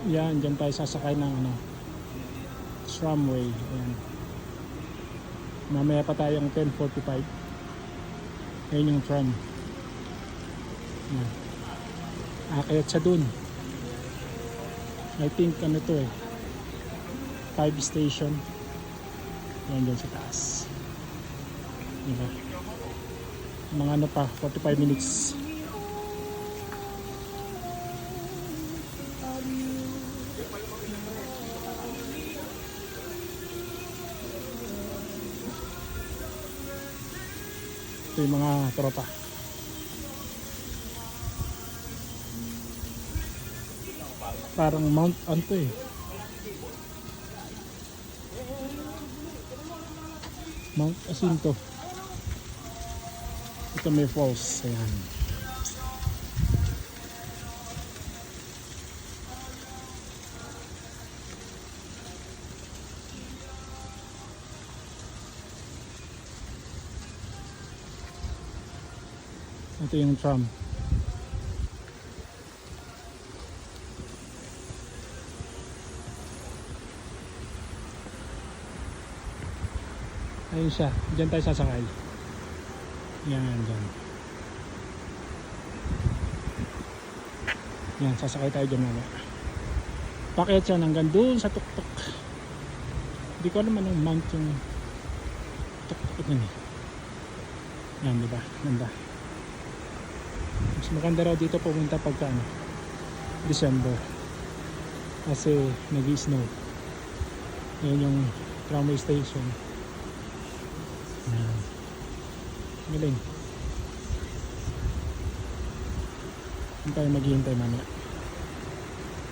Yan, dyan tayo sasakay ng ano, tramway. Ayan. Mamaya pa tayong 10:45. Ayan yung tram. Ayan. Akayat siya dun. I think ano to eh, 5 station. Ayan dyan sa taas. Diba? Mga ano pa, 45 minutes. Ito yung mga tropa. Parang Mount ano to eh, Mount Asinto. Ito may falls. Ayan. Ito yung tram. Ayun siya. Diyan tayo sasakay. Yan, dyan. Yan, sasakay tayo dyan mamaya. Pakyat siya hanggang doon sa tuktok. Hindi ko alam anong mount yung tuktok nun eh. Yan, diba? Ganda. Mas maganda raw dito pumunta pagka ano, December. Kasi nag-i-snow. Yan yung tramway station. Yan. Galing. Hindi tayo maghihintay mamaya.